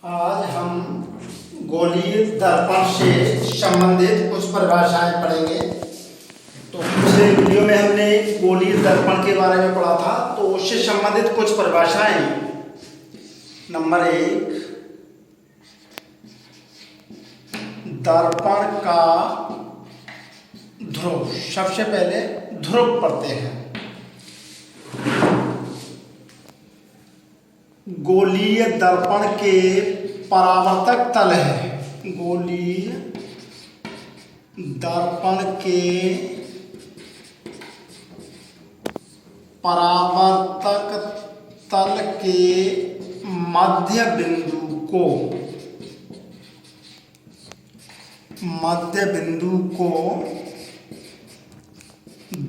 आज हम गोलीय दर्पण से संबंधित कुछ परिभाषाएं पढ़ेंगे। तो पिछले वीडियो में हमने गोलीय दर्पण के बारे में पढ़ा था, तो उससे संबंधित कुछ परिभाषाएं। नंबर 1, दर्पण का ध्रुव। सबसे पहले ध्रुव पढ़ते हैं। गोलीय दर्पण के परावर्तक तल है। गोलीय दर्पण के परावर्तक तल के मध्य बिंदु को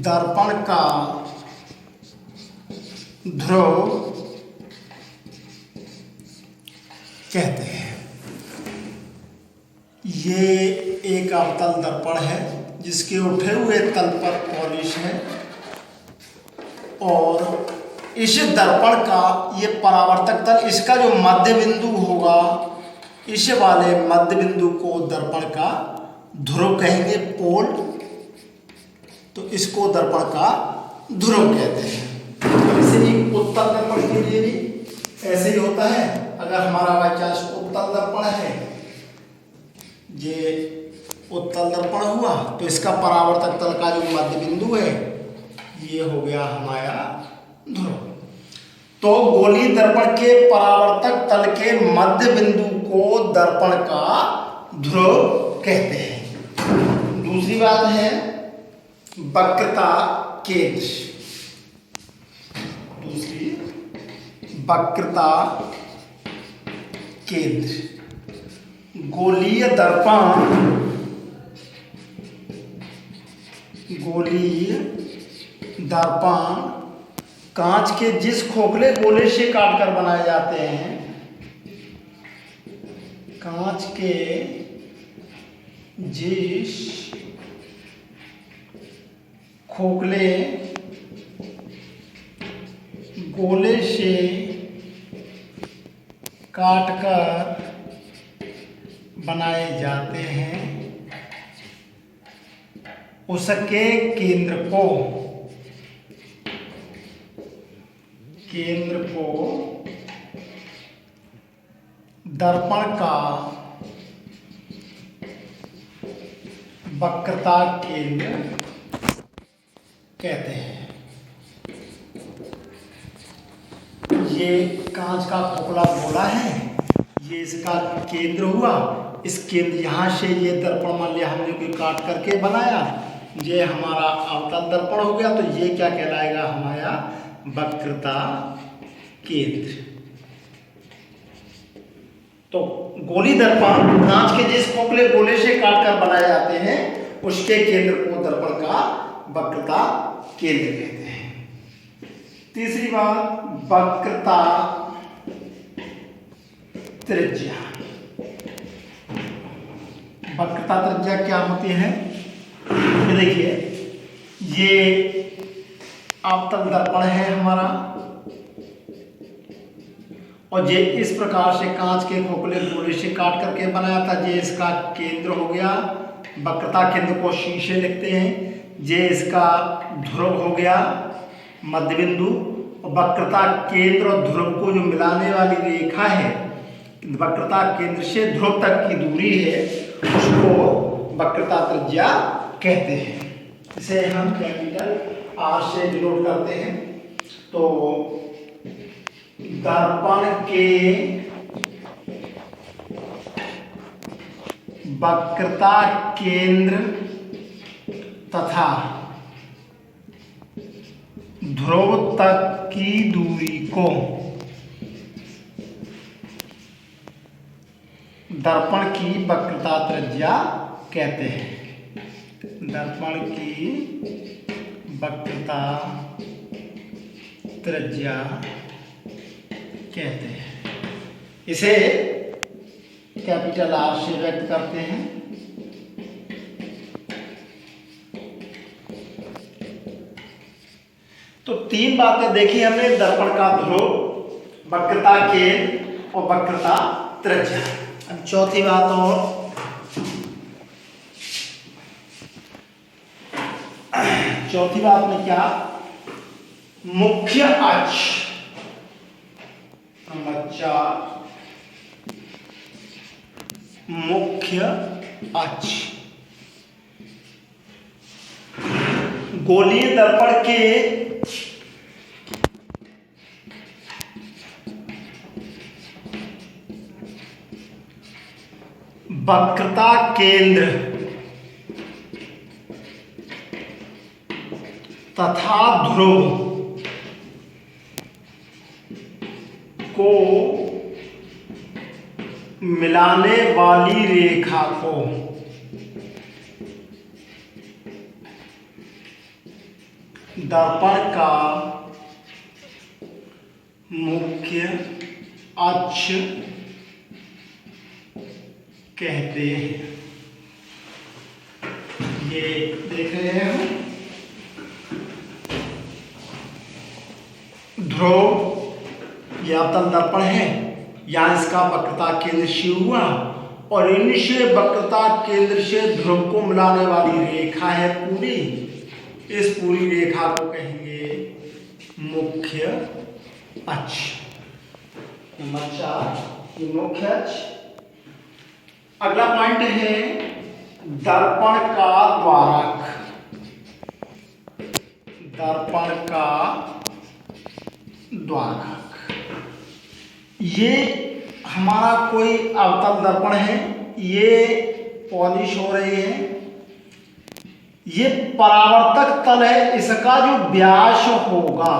दर्पण का ध्रुव कहते हैं। ये एक अवतल दर्पण है जिसके उठे हुए तल पर पॉलिश है, और इस दर्पण का ये परावर्तक तल, इसका जो मध्य बिंदु होगा, इस वाले मध्य बिंदु को दर्पण का ध्रुव कहेंगे, पोल। तो इसको दर्पण का ध्रुव कहते हैं। इसे ही उत्तल दर्पण के लिए भी ऐसे ही होता है। अगर हमारा बाई चांस उत्तल दर्पण है, ये उत्तल दर्पण हुआ, तो इसका परावर्तक तल का जो मध्य बिंदु है, ये हो गया हमारा ध्रुव। तो गोलीय दर्पण के परावर्तक तल के मध्य बिंदु को दर्पण का ध्रुव कहते हैं। दूसरी बात है वक्रता केंद्र। दूसरी, वक्रता केंद्र। गोलीय दर्पण कांच के जिस खोखले गोले से काटकर बनाए जाते हैं, कांच के जिस खोखले गोले से काटकर बनाए जाते हैं, उसके केंद्र को दर्पण का वक्रता केंद्र कहते हैं। ये कांच का खोखला गोला है, ये इसका केंद्र हुआ। इस केंद्र, यहाँ से ये दर्पण मान लिया हमने कोई काट करके बनाया, ये हमारा अवतल दर्पण हो गया। तो ये क्या कहलाएगा? हमारा वक्रता केंद्र। तो गोलीय दर्पण कांच के जिस खोखले गोले से काटकर बनाए जाते हैं, उसके केंद्र को दर्पण का वक्रता केंद्र कहते हैं। तीसरी बात, वक्रता त्रिज्या। वक्रता त्रिज्या क्या होती है? ये देखिए, ये अवतल दर्पण है हमारा, और ये इस प्रकार से कांच के खोखले गोले से काट करके बनाया था। ये इसका केंद्र हो गया। वक्रता केंद्र को शीशे लिखते हैं। ये इसका ध्रुव हो गया, मध्य बिंदु। वक्रता केंद्र और ध्रुव को जो मिलाने वाली रेखा है, वक्रता केंद्र से ध्रुव तक की दूरी है, उसको वक्रता त्रिज्या कहते हैं। इसे हम कैपिटल आर से डिनोट करते हैं। तो दर्पण के वक्रता केंद्र तथा ध्रुव तक की दूरी को दर्पण की वक्रता त्रिज्या कहते हैं। दर्पण की वक्रता त्रिज्या कहते हैं। इसे कैपिटल आर से व्यक्त करते हैं। तो तीन बातें देखी हमने, दर्पण का ध्रुव, वक्रता केंद्र और वक्रता त्रिज्या। अब चौथी बात और, चौथी बात में क्या, मुख्य अक्ष, बच्चा मुख्य अक्ष गोलीय दर्पण के वक्रता केंद्र तथा ध्रुव को मिलाने वाली रेखा को दर्पण का मुख्य अक्ष कहते हैं। ये देख रहे हैं हम, ध्रुव यह अवतल दर्पण है, यहाँ इसका वक्रता केंद्र शुरू हुआ और इनसे वक्रता केंद्र से ध्रुव को मिलाने वाली रेखा है पूरी, इस पूरी रेखा को कहेंगे मुख्य अक्ष। नंबर 4 ये मुख्य अक्ष। अगला पॉइंट है दर्पण का द्वारक। दर्पण का द्वारक, ये हमारा कोई अवतल दर्पण है, ये पॉलिश हो रही है, ये परावर्तक तल है, इसका जो व्यास होगा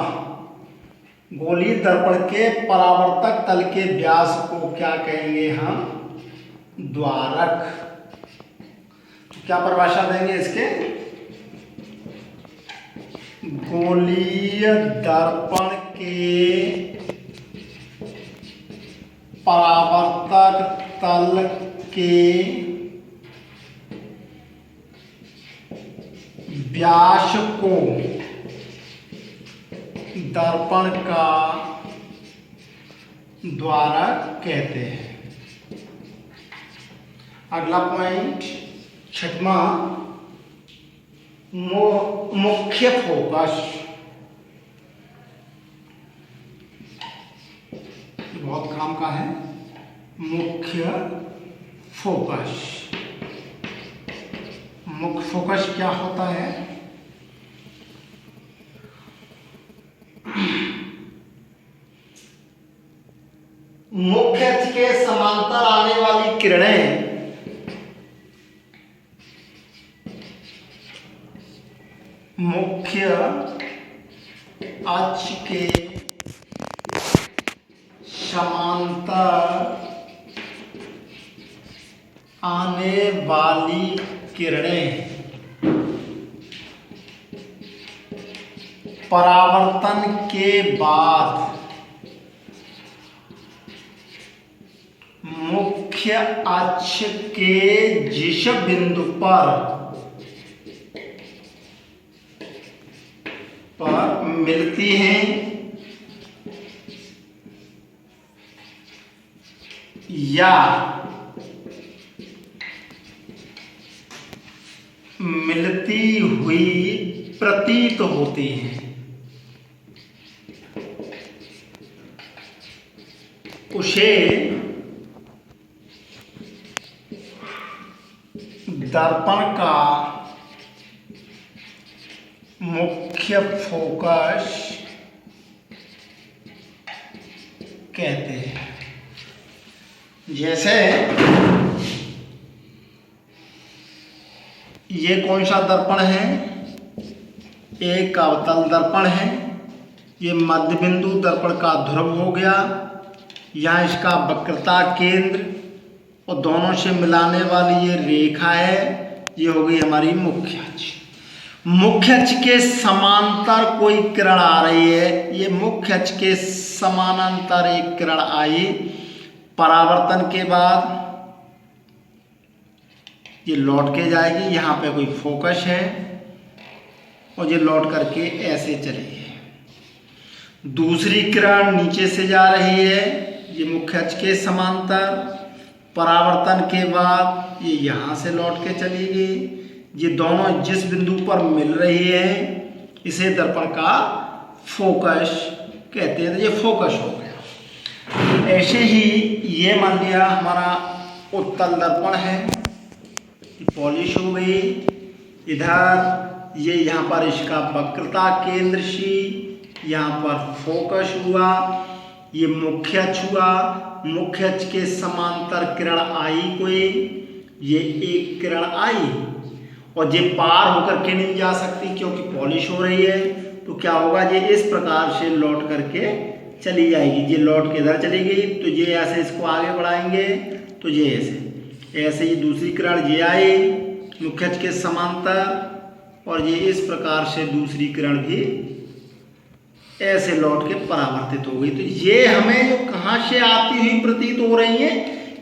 गोलीय दर्पण के परावर्तक तल के व्यास को क्या कहेंगे हम, द्वारक। क्या परिभाषा देंगे इसके, गोलीय दर्पण के परावर्तक तल के व्यास को दर्पण का द्वारक कहते हैं। अगला पॉइंट 6वां, मुख्य फोकस। बहुत काम का है, मुख्य फोकस। मुख्य फोकस क्या होता है, मुख्य अक्ष के समांतर आने वाली किरणें मुख्य अक्ष के समांतर आने वाली किरणें परावर्तन के बाद मुख्य अक्ष के जिस बिंदु पर मिलती हैं या मिलती हुई प्रतीत होती हैं, उसे दर्पण का मुख्य फोकस कहते हैं। जैसे ये कौन सा दर्पण है, एक अवतल दर्पण है, ये मध्य बिंदु दर्पण का ध्रुव हो गया, यहाँ इसका वक्रता केंद्र और दोनों से मिलाने वाली ये रेखा है, ये हो गई हमारी मुख्य अक्ष। मुख्य अक्ष के समांतर कोई किरण आ रही है, ये मुख्य अक्ष के समानांतर एक किरण आई, परावर्तन के बाद ये लौट के जाएगी, यहाँ पे कोई फोकस है और ये लौट करके ऐसे चली है। दूसरी किरण नीचे से जा रही है, ये मुख्य अक्ष के समांतर, परावर्तन के बाद ये यहाँ से लौट के चली गई, ये दोनों जिस बिंदु पर मिल रही है इसे दर्पण का फोकस कहते हैं। तो ये फोकस हो गया। ऐसे ही ये मान लिया हमारा उत्तल दर्पण है, पॉलिश हो गई। इधर ये यहाँ पर इसका वक्रता केंद्र सी, यहाँ पर फोकस हुआ, ये मुख्य अक्ष हुआ, मुख्य अक्ष के समांतर किरण आई कोई, ये एक किरण आई और ये पार होकर के नहीं जा सकती क्योंकि पॉलिश हो रही है। तो क्या होगा, ये इस प्रकार से लौट करके चली जाएगी। ये लौट के इधर चली गई तो ये ऐसे इसको आगे बढ़ाएंगे तो ये ऐसे ही दूसरी किरण ये आई मुख्य अक्ष के समांतर और ये इस प्रकार से दूसरी किरण भी ऐसे लौट के परावर्तित हो गई। तो ये हमें जो कहाँ से आती हुई प्रतीत हो रही है,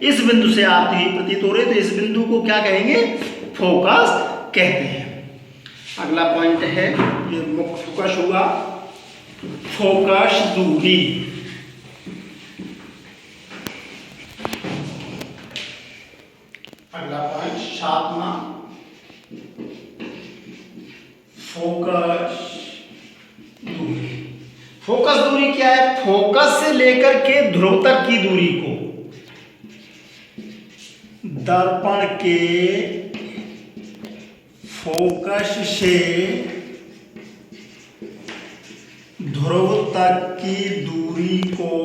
इस बिंदु से आती हुई प्रतीत हो रही है। तो इस बिंदु को क्या कहेंगे, फोकस कहते हैं। अगला पॉइंट है, ये मुख्य फोकस हुआ, फोकस दूरी। अगला पॉइंट 7वां, फोकस दूरी। फोकस दूरी क्या है, फोकस से लेकर के ध्रुव तक की दूरी को दर्पण के फोकस से ध्रुव तक की दूरी को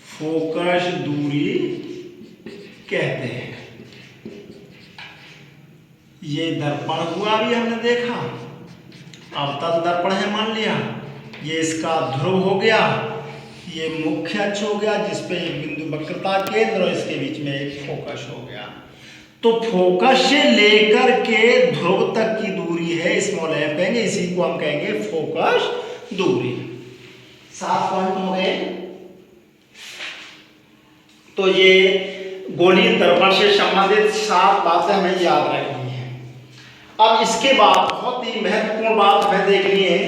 फोकस दूरी कहते हैं। ये दर्पण हुआ भी हमने देखा, अवतल दर्पण है मान लिया, ये इसका ध्रुव हो गया, ये मुख्य अक्ष हो गया जिसपे एक बिंदु वक्रता केंद्र और इसके बीच में एक फोकस हो गया। तो फोकस से लेकर के ध्रुव तक की दूरी है स्मॉल एफ कहेंगे, इसी को हम कहेंगे फोकस दूरी। 7 पॉइंट हो गए। तो ये गोलीय दर्पण से संबंधित 7 बातें हमें याद रखनी है। अब इसके बाद बहुत ही महत्वपूर्ण बात हमें देखनी है,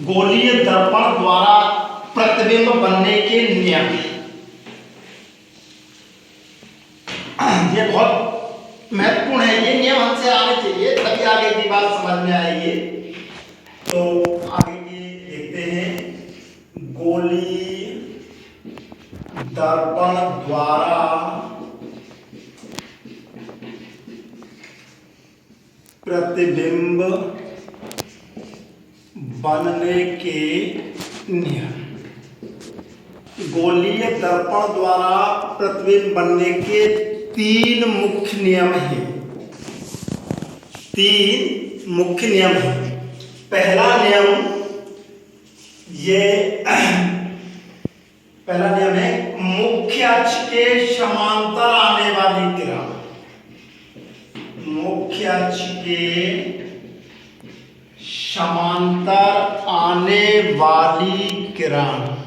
गोलीय दर्पण द्वारा प्रतिबिंब बनने के नियम। ये बहुत महत्वपूर्ण है, ये नियम हमसे आने चाहिए तभी आगे की बात समझ में आएगी। तो आगे ये देखते हैं, गोलीय दर्पण द्वारा प्रतिबिंब बनने के नियम। गोलीय दर्पण द्वारा प्रतिबिंब बनने के 3 मुख्य नियम हैं। 3 मुख्य नियम हैं। पहला नियम है मुख्य अक्ष के समांतर आने वाली किरण। मुख्य अक्ष के समांतर आने वाली किरण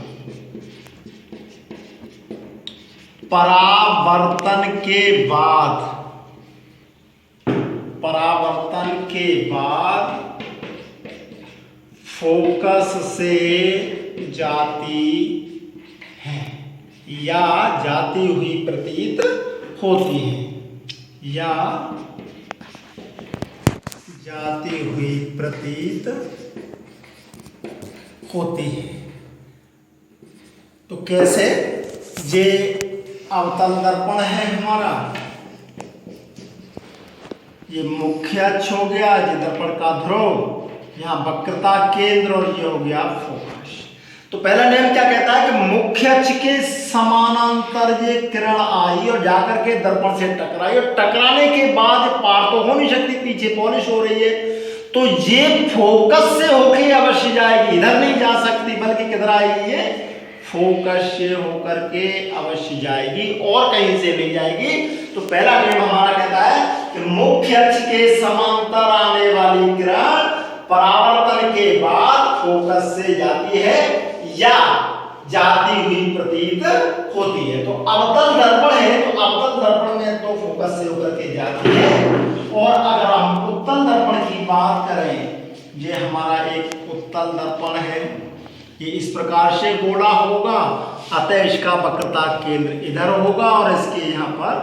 परावर्तन के बाद फोकस से जाती है या जाती हुई प्रतीत होती है, या जाती हुई प्रतीत होती है। तो कैसे, ये अवतल दर्पण है हमारा, ये मुख्य अक्ष हो गया, ये दर्पण का ध्रुव, यहाँ वक्रता केंद्र और ये हो गया फोकस। तो पहला नियम क्या कहता है कि मुख्य अक्ष के समानांतर ये किरण आई और जाकर के दर्पण से टकराई और टकराने के बाद पार तो हो नहीं सकती, पीछे पॉलिश हो रही है, तो ये फोकस से होके अवश्य जाएगी, इधर नहीं जा सकती बल्कि किधर आएगी, ये फोकस से होकर के अवश्य जाएगी और कहीं से नहीं जाएगी। तो पहला नियम हमारा कहता है कि मुख्य अक्ष के समांतर आने वाली किरण परावर्तन के बाद फोकस से जाती है या जाती हुई प्रतीत होती है। तो अवतल दर्पण है, तो अवतल दर्पण में तो फोकस से होकर के जाती है। और अगर हम उत्तल दर्पण की बात करें, ये ये हमारा एक उत्तल दर्पण है, ये इस प्रकार से गोला होगा, अतः इसका वक्रता केंद्र इधर होगा और इसके यहाँ पर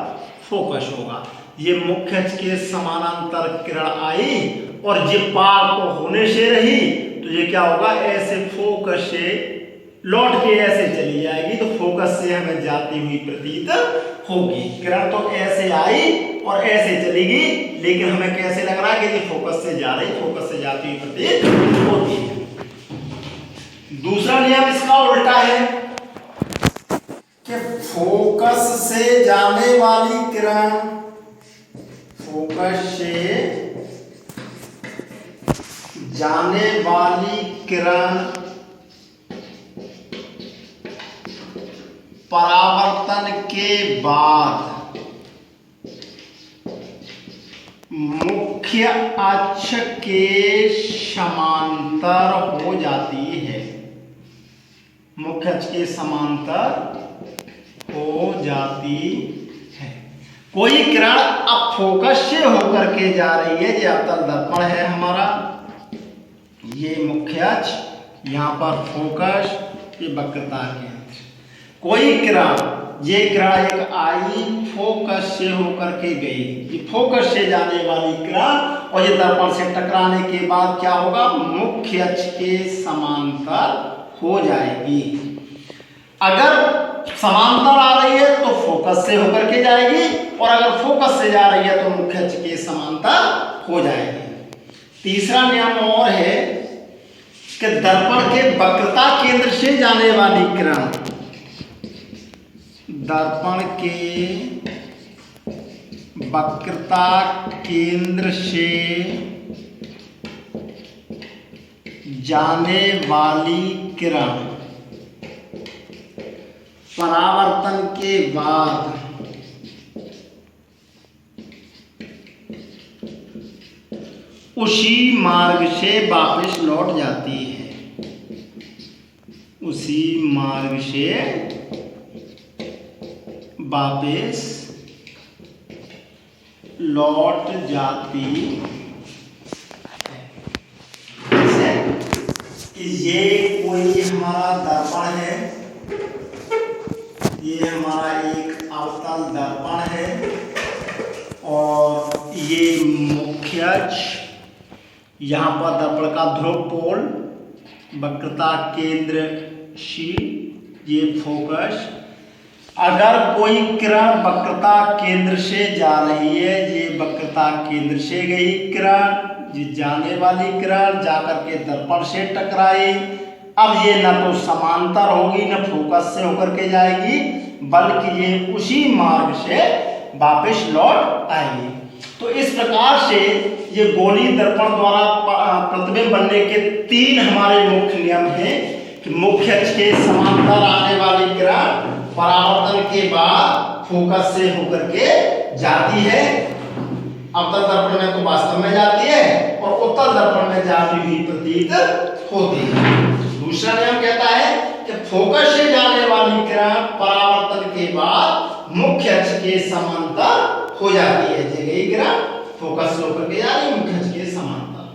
फोकस होगा। ये मुख्य अक्ष के समानांतर किरण आई और ये पार को होने से रही तो ये क्या होगा, ऐसे फोकस से लौट के ऐसे चली जाएगी तो फोकस से हमें जाती हुई प्रतीत होगी। किरण तो ऐसे आई और ऐसे चलेगी, लेकिन हमें कैसे लग रहा है कि ये फोकस से जा रही, फोकस से जाती हुई प्रतीत होती है। दूसरा नियम इसका उल्टा है कि फोकस से जाने वाली किरण, फोकस से जाने वाली किरण परावर्तन के बाद मुख्य अक्ष के समांतर हो जाती है, मुख्य अक्ष के समांतर हो जाती है। कोई किरण अब फोकस से होकर के जा रही है, ये अवतल दर्पण है हमारा, ये मुख्य अक्ष, यहाँ पर फोकस, ये वक्रता केंद्र। कोई किरण, ये किरण एक आई, फोकस से होकर के गई, ये फोकस से जाने वाली किरण और ये दर्पण से टकराने के बाद क्या होगा, मुख्य अक्ष के समांतर हो जाएगी। अगर समांतर आ रही है तो फोकस से होकर के जाएगी और अगर फोकस से जा रही है तो मुख्य अक्ष के समांतर हो जाएगी। तीसरा नियम और है कि दर्पण के वक्रता केंद्र से जाने वाली किरण, दर्पण के वक्रता केंद्र से जाने वाली किरण परावर्तन के बाद उसी मार्ग से वापस लौट जाती है, उसी मार्ग से वापस लौट जाती है। ये कोई हमारा दर्पण है, ये हमारा एक अवतल दर्पण है और ये मुख्य अक्ष, यहाँ पर दर्पण का ध्रुव पोल, वक्रता केंद्र सी, ये फोकस। अगर कोई किरण वक्रता केंद्र से जा रही है, ये वक्रता केंद्र से गई किरण, ये जाने वाली किरण जाकर के दर्पण से टकराई, अब ये न तो समांतर होगी न फोकस से होकर के जाएगी, बल्कि ये उसी मार्ग से वापस लौट आएगी। तो इस प्रकार से ये गोलीय दर्पण द्वारा प्रतिबिंब बनने के तीन हमारे मुख्य नियम हैं कि मुख्य अक्ष के समांतर आने वाली किरण परावर्तन के बाद फोकस से होकर के जाती है, अवतल दर्पण में तो वास्तव में जाती है और उत्तल दर्पण में जाती हुई प्रतीत होती है। दूसरा नियम कहता है कि फोकस से जाने वाली किरण परावर्तन के बाद मुख्य अक्ष के समांतर हो जाती है, जगह किरण फोकस से होकर के जा रही, मुख्य अक्ष के समांतर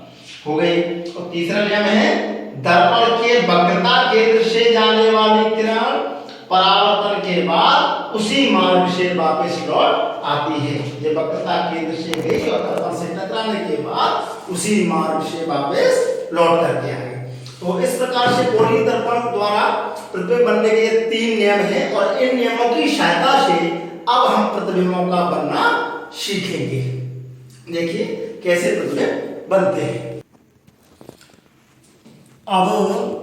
हो गई। और तीसरा नियम है दर्पण के वक्रता केंद्र से जाने वाली किरण परावर्तन के बाद उसी मार्ग से वापस लौट आती है, ये वक्रता केंद्र से गई और दर्पण से टकराने के बाद उसी मार्ग से वापस लौट करके आई। तो इस प्रकार से गोलीय दर्पण द्वारा प्रतिबिंब बनने के ये तीन नियम हैं और इन नियमों की सहायता से अब हम प्रतिबिंबों का बनना सीखेंगे। देखिए कैसे प्रतिबिंब बनते हैं। अब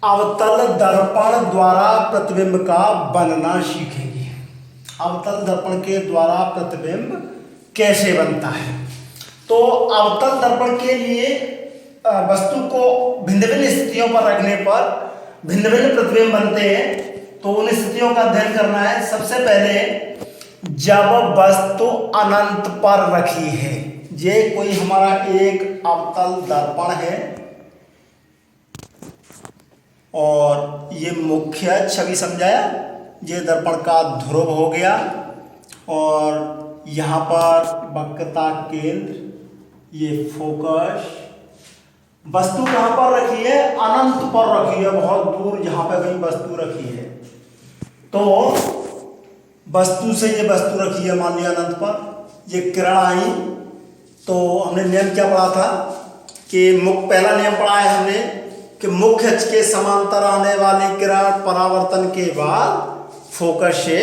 अवतल दर्पण द्वारा प्रतिबिंब का बनना सीखेंगे। अवतल दर्पण के द्वारा प्रतिबिंब कैसे बनता है। तो अवतल दर्पण के लिए वस्तु को भिन्न भिन्न स्थितियों पर रखने पर भिन्न भिन्न प्रतिबिंब बनते हैं। तो उन स्थितियों का अध्ययन करना है। सबसे पहले जब वस्तु अनंत पर रखी है, ये कोई हमारा एक अवतल दर्पण है और ये मुख्य छवि समझाया, ये दर्पण का ध्रुव हो गया और यहाँ पर वक्रता केंद्र, ये फोकस वस्तु कहाँ पर रखी है? अनंत पर रखी है, बहुत दूर जहां पे कहीं वस्तु रखी है। तो वस्तु से ये वस्तु रखी है, मान लिया अनंत पर, ये किरण आई, तो हमने नियम क्या पढ़ा था कि पहला नियम पढ़ा है हमने कि मुख्य अक्ष के समांतर आने वाली किरण परावर्तन के बाद फोकस से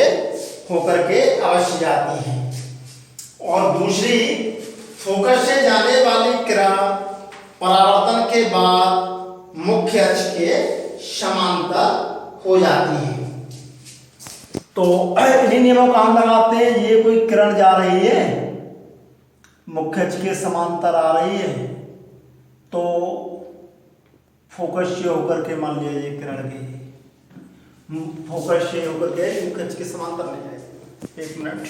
होकर के अवश्य जाती है, और दूसरी फोकस से जाने वाली किरण परावर्तन के बाद मुख्य अक्ष के समांतर हो जाती है। तो इन्हीं नियमों का हम लगाते हैं। ये कोई किरण जा रही है, मुख्य अक्ष के समांतर आ रही है, तो फोकस से होकर के मान लिया ये किरण गई, फोकस से होकर के मुख्य अक्ष के समांतर ले जाए। एक मिनट,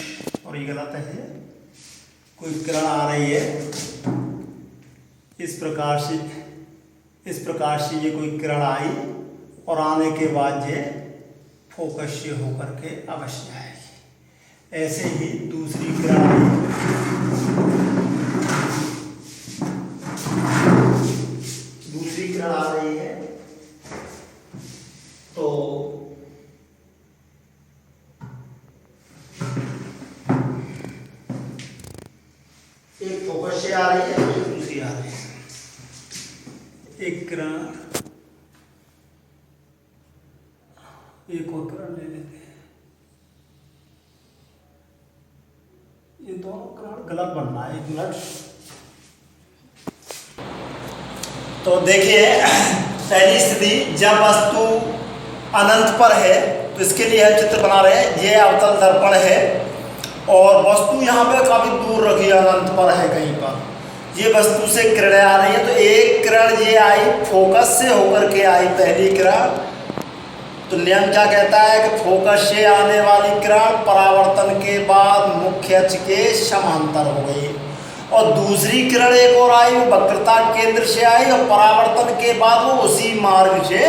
और ये गलत है। कोई किरण आ रही है इस प्रकार से ये कोई किरण आई, और आने के बाद ये फोकस से होकर के अवश्य आएगी। ऐसे ही दूसरी किरण आई, दूसरी किरण आ रही है, तो एक फोकस से आ रही है, एक दूसरी आ रही है। एक किरण, एक और किरण ले लेते हैं। ये दोनों किरण गलत बनना है, एक मिनट। तो देखिए, पहली स्थिति, जब वस्तु अनंत पर है, तो इसके लिए हम चित्र बना रहे हैं। ये अवतल दर्पण है और वस्तु यहाँ पे काफी दूर रखी है, अनंत पर है कहीं पर। ये वस्तु से किरणें आ रही है, तो एक किरण ये आई, फोकस से होकर के आई पहली किरण, तो नियम क्या कहता है कि फोकस से आने वाली किरण परावर्तन के बाद मुख्य अक्ष के समांतर हो गई, और दूसरी किरण एक और आई, वो वक्रता केंद्र से आई, और परावर्तन के बाद वो उसी मार्ग से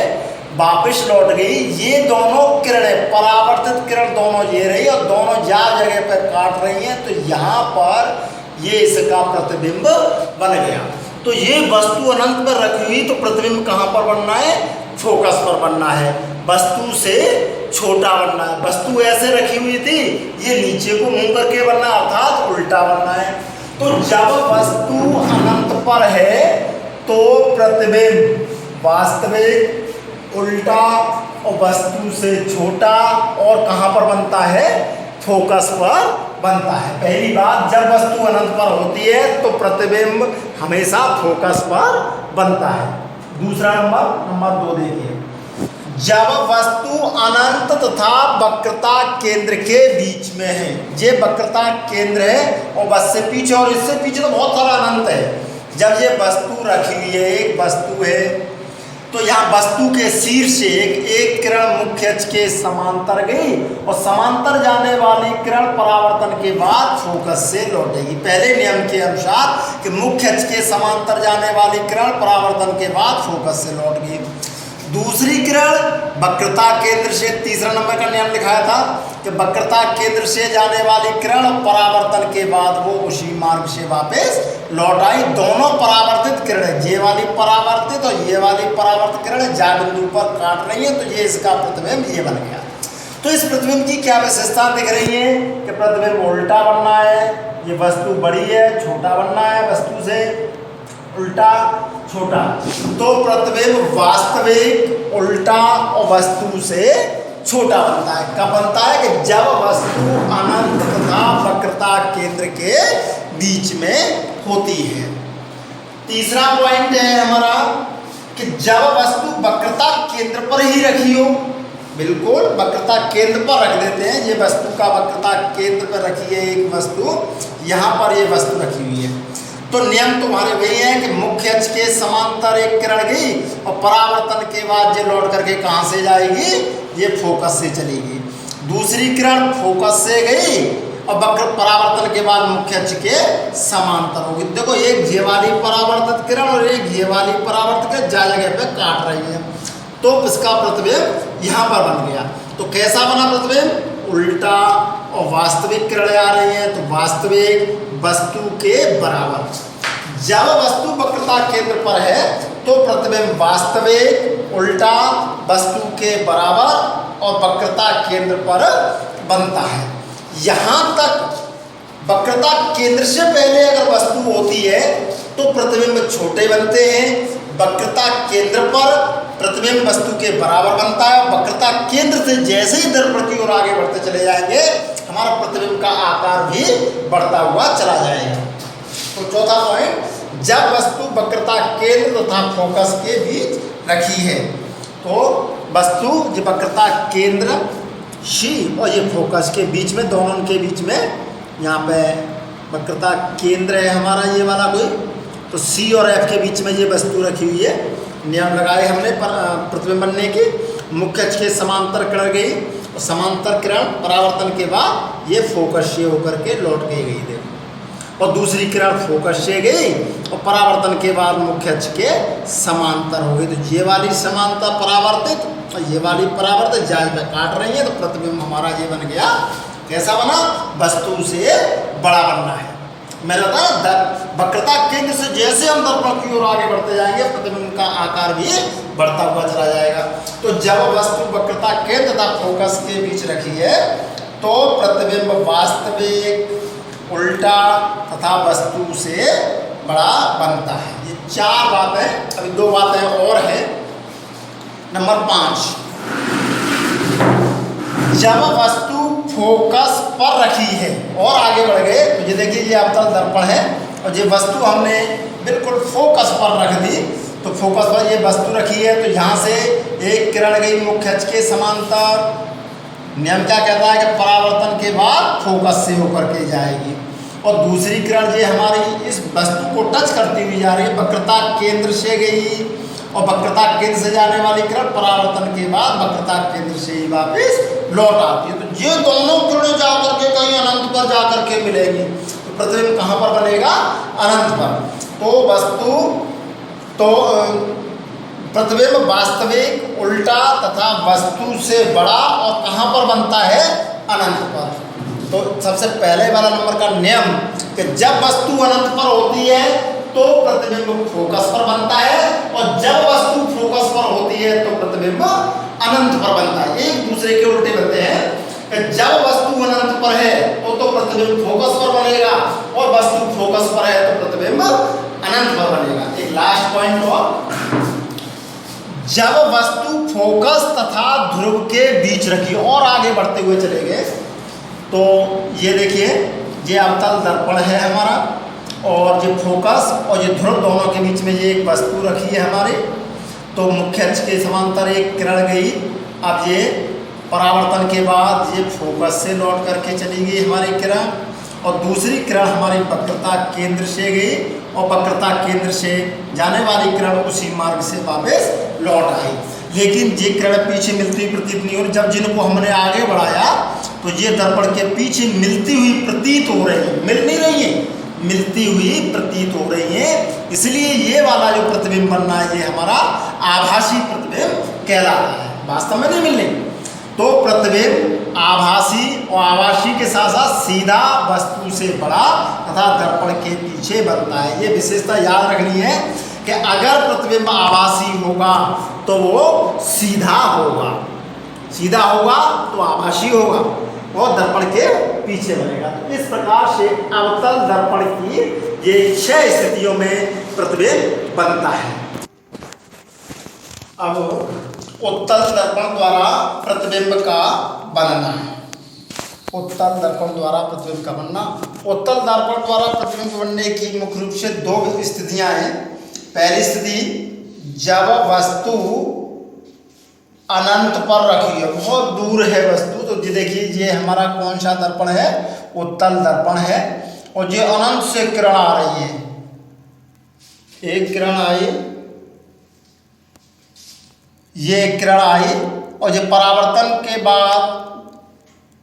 वापस लौट गई। ये दोनों किरणें, परावर्तित किरण दोनों ये रही, और दोनों जगह पर काट रही हैं, तो यहाँ पर ये इसका प्रतिबिंब बन गया। तो ये वस्तु अनंत पर रखी हुई, तो प्रतिबिंब कहाँ पर बनना है? फोकस पर बनना है, वस्तु से छोटा बनना है। वस्तु ऐसे रखी हुई थी, ये नीचे को मुंह करके बनना है, अर्थात उल्टा बनना है। तो जब वस्तु अनंत पर है तो प्रतिबिंब वास्तविक, उल्टा और वस्तु से छोटा, और कहाँ पर बनता है? फोकस पर बनता है। पहली बात, जब वस्तु अनंत पर होती है तो प्रतिबिंब हमेशा फोकस पर बनता है। दूसरा नंबर 2 देखिए, जब वस्तु अनंत तथा वक्रता केंद्र के बीच में है, ये वक्रता केंद्र है, और बस से पीछे और इससे पीछे तो बहुत सारा अनंत है। जब ये वस्तु रखी हुई है, एक वस्तु है, तो यहाँ वस्तु के शीर्ष से एक किरण मुख्य अक्ष के समांतर गई, और समांतर जाने वाली किरण परावर्तन के बाद फोकस से लौटेगी। पहले नियम के अनुसार कि मुख्य अक्ष के समांतर जाने वाली किरण परावर्तन के बाद फोकस से लौट गई। दूसरी किरण वक्रता केंद्र से, तीसरा नंबर का नियम दिखाया था कि वक्रता केंद्र से जाने वाली किरण परावर्तन के बाद वो उसी मार्ग से वापस लौट आई। दोनों परावर्तित किरणें, ये वाली परावर्तित और ये वाली परावर्तित किरणें जा बिंदु पर काट रही हैं, तो ये इसका प्रतिबिंब ये बन गया। तो इस प्रतिबिंब की क्या विशेषता दिख रही है कि प्रतिबिंब उल्टा बनना है, ये वस्तु बड़ी है, छोटा बनना है, वस्तु से उल्टा छोटा। तो प्रतिबिंब वास्तविक, उल्टा और वस्तु से छोटा बनता है। कब बनता है? कि जब वस्तु अनंत तथा वक्रता केंद्र के बीच में होती है। तीसरा पॉइंट है हमारा कि जब वस्तु वक्रता केंद्र पर ही रखी हो, बिल्कुल वक्रता केंद्र पर रख देते हैं। ये वस्तु का वक्रता केंद्र पर रखी है एक वस्तु, यहाँ पर ये वस्तु रखी हुई है, तो नियम तुम्हारे वही है कि मुख्य अक्ष के समांतर एक किरण गई, और परावर्तन के बाद ये लौट करके कहाँ से जाएगी? ये फोकस से चलेगी। दूसरी किरण फोकस से गई और वक्र परावर्तन के बाद मुख्य अक्ष के समांतर होगी। देखो, एक ये वाली परावर्तित किरण और एक ये वाली परावर्तित किरण जगह पे काट रही है, तो इसका प्रतिबिंब यहाँ पर बन गया। तो कैसा बना प्रतिबिंब? उल्टा, और वास्तविक किरणें आ रही हैं तो वास्तविक वस्तु के बराबर। जब वस्तु वक्रता केंद्र पर है तो प्रतिबिंब वास्तविक, उल्टा, वस्तु के बराबर और वक्रता केंद्र पर बनता है। यहाँ तक वक्रता केंद्र से पहले अगर वस्तु होती है तो प्रतिबिंब छोटे बनते हैं, वक्रता केंद्र पर प्रतिबिंब वस्तु के बराबर बनता है। वक्रता केंद्र से जैसे ही दर्पण की ओर आगे बढ़ते चले जाएंगे हमारा प्रतिबिंब का आकार भी बढ़ता हुआ चला जाएगा। तो चौथा पॉइंट, जब वस्तु वक्रता केंद्र तथा फोकस के बीच रखी है तो वस्तु जो वक्रता केंद्र सी और ये फोकस के बीच में, दोनों के बीच में, यहाँ पे वक्रता केंद्र है हमारा ये वाला कोई, तो सी और एफ के बीच में ये वस्तु रखी हुई है। नियम लगाए हमने प्रतिबिंब बनने की, मुख्य अक्ष के समांतर किरण गई और समांतर किरण परावर्तन के बाद ये फोकस से होकर के लौट के गई, देखो, और दूसरी किरण फोकस से गई और परावर्तन के बाद मुख्य अक्ष के समांतर हो गई। तो ये वाली समांतर परावर्तित और ये वाली परावर्तित जाल पे काट रही है, तो प्रतिबिंब हमारा ये बन गया। कैसा बना? वस्तु से बड़ा बनना है। मैंने बताया वक्रता केंद्र से जैसे हम दर्पण की ओर आगे बढ़ते जाएंगे प्रतिबिंब का आकार भी बढ़ता हुआ चला जाएगा। तो जब वस्तु वक्रता केंद्र तथा फोकस के बीच रखी है तो प्रतिबिंब वास्तविक, उल्टा तथा वस्तु से बड़ा बनता है। ये चार बातें, अभी दो बातें और हैं। नंबर 5, जब वस्तु फोकस पर रखी है और आगे बढ़ गए तो ये देखिए ये अवतल दर्पण है और ये वस्तु हमने बिल्कुल फोकस पर रख दी। तो फोकस पर ये वस्तु रखी है तो यहाँ से एक किरण गई मुख्य अक्ष के समांतर। नियम क्या कहता है कि परावर्तन के बाद फोकस से होकर के जाएगी और दूसरी किरण ये हमारी इस वस्तु को टच करती हुई जा रही है, वक्रता केंद्र से गई और वक्रता केंद्र से जाने वाली किरण परावर्तन के बाद वक्रता केंद्र से ही वापस लौट आती है। तो ये दोनों किरणें जाकर के कहीं अनंत पर जाकर के मिलेगी। तो प्रतिबिंब कहाँ पर बनेगा? अनंत पर। तो वस्तु तो प्रतिबिंब वास्तविक, उल्टा तथा वस्तु से बड़ा और कहाँ पर बनता है? अनंत पर। तो सबसे पहले वाला नंबर का नियम कि जब वस्तु अनंत पर होती है तो प्रतिबिंब फोकस पर बनता है और जब वस्तु फोकस पर होती है तो प्रतिबिंब अनंत पर बनता है। एक दूसरे के उल्टे बनते हैं कि जब वस्तु अनंत पर है तो प्रतिबिंब फोकस पर बनेगा और वस्तु फोकस पर है तो प्रतिबिंब अनंत पर बनेगा। एक लास्ट पॉइंट और, जब वस्तु फोकस तथा ध्रुव के बीच रखी और आगे बढ़ते हुए चले गए तो ये देखिए ये अवतल दर्पण है हमारा और ये फोकस और ये ध्रुव दोनों के बीच में ये एक वस्तु रखी है हमारी। तो मुख्य अक्ष के समांतर एक किरण गई, अब ये परावर्तन के बाद ये फोकस से लौट करके चली गई हमारी किरण और दूसरी किरण हमारी वक्रता केंद्र से गई और वक्रता केंद्र से जाने वाली किरण उसी मार्ग से वापस लौट आई। लेकिन ये किरण पीछे मिलती हुई प्रतीत नहीं हो रही। जब जिनको हमने आगे बढ़ाया तो ये दर्पण के पीछे मिलती हुई प्रतीत हो रही है, मिल नहीं रही है, मिलती हुई प्रतीत हो रही है। इसलिए ये वाला जो प्रतिबिंब बनना है ये हमारा आभासी प्रतिबिंब कहलाता है, वास्तव में नहीं मिलने। तो प्रतिबिंब आभासी और आभासी के साथ साथ सीधा वस्तु से बड़ा तथा दर्पण के पीछे बनता है। ये विशेषता याद रखनी है कि अगर प्रतिबिंब आभासी होगा तो वो सीधा होगा, सीधा होगा तो आभासी होगा और दर्पण के पीछे बनेगा। तो इस प्रकार से अवतल दर्पण की ये 6 स्थितियों में प्रतिबिंब बनता है। अब उत्तल दर्पण द्वारा प्रतिबिंब का बनना है। उत्तल दर्पण द्वारा प्रतिबिंब का बनना, उत्तल दर्पण द्वारा प्रतिबिंब बनने की मुख्य रूप से 2 स्थितियां हैं। पहली स्थिति, जब वस्तु अनंत पर रखी है, बहुत दूर है वस्तु, तो ये देखिए ये हमारा कौन सा दर्पण है? उत्तल दर्पण है और ये अनंत से किरण आ रही है। एक किरण आई, ये किरण आई और ये परावर्तन के बाद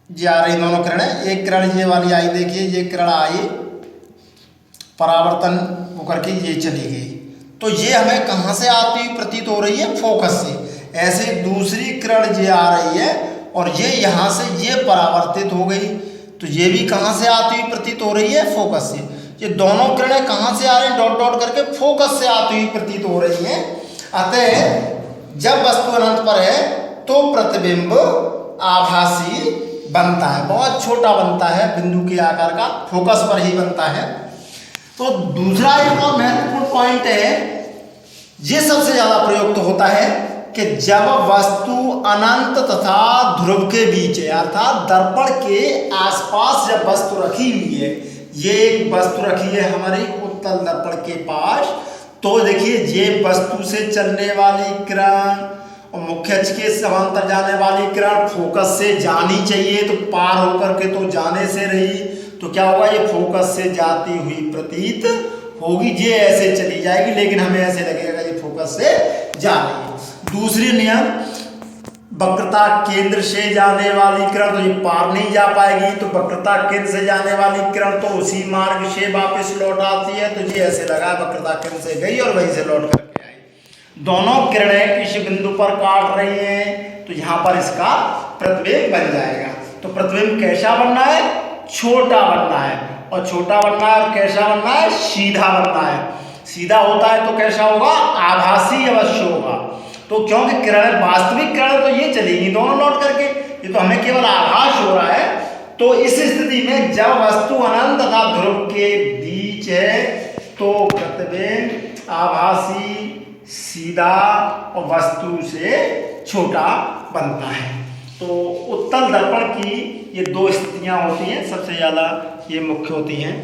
ये आ रही दोनों किरणें। एक किरण ये वाली आई, देखिए ये किरण आई, परावर्तन होकर के ये चली गई। तो ये हमें कहाँ से आती हुई प्रतीत हो रही है? फोकस से। ऐसे दूसरी किरण ये आ रही है और ये यहाँ से ये परावर्तित हो गई, तो ये भी कहाँ से आती हुई प्रतीत हो रही है? फोकस से। ये दोनों किरणें कहाँ से आ रही हैं, डॉट डॉट करके फोकस से आती हुई प्रतीत हो रही हैं। अतः जब वस्तु अनंत पर है तो प्रतिबिंब आभासी बनता है, बहुत छोटा बनता है, बिंदु के आकार का, फोकस पर ही बनता है। तो दूसरा एक और महत्वपूर्ण पॉइंट है, ये सबसे ज्यादा प्रयुक्त होता है कि जब वस्तु अनंत तथा ध्रुव के बीच है, अर्थात दर्पण के आसपास जब वस्तु रखी हुई है, ये एक वस्तु रखी है हमारी उत्तल दर्पण के पास, तो देखिए ये वस्तु से चलने वाली किरण और मुख्य अक्ष के समांतर जाने वाली किरण फोकस से जानी चाहिए, तो पार होकर के तो जाने से रही, तो क्या होगा, ये फोकस से जाती हुई प्रतीत होगी, ये ऐसे चली जाएगी, लेकिन हमें ऐसे लगेगा ये फोकस से जा रही है। दूसरी नियम, वक्रता केंद्र से जाने वाली किरण तो ये पार नहीं जा पाएगी, तो वक्रता केंद्र से जाने वाली किरण तो उसी मार्ग से वापस लौट आती है, तो ये ऐसे लगा वक्रता केंद्र से गई और वहीं से लौट करके आई। दोनों किरणें इस बिंदु पर काट रही हैं, तो यहाँ पर इसका प्रतिबिंब बन जाएगा। तो प्रतिबिंब कैसा बनना है, छोटा बनना है, और छोटा बनना है और कैसा बनना है, सीधा बनना है। सीधा होता है तो कैसा होगा, आभासी अवश्य होगा। तो क्योंकि किरण, वास्तविक किरण तो ये चलेगी दोनों लौट करके, ये तो हमें केवल आभास हो रहा है। तो इस स्थिति में जब वस्तु अनंत तथा ध्रुव के बीच है तो प्रतिबिंब आभासी, सीधा और वस्तु से छोटा बनता है। तो उत्तल दर्पण की ये दो स्थितियां होती हैं, सबसे ज्यादा ये मुख्य होती हैं।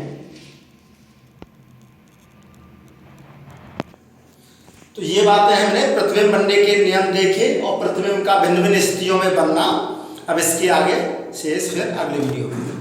तो ये बातें हमने प्रतिबिंब बनने के नियम देखे और प्रतिबिंब का भिन्न भिन्न स्थितियों में बनना। अब इसके आगे शेष फिर अगले वीडियो में।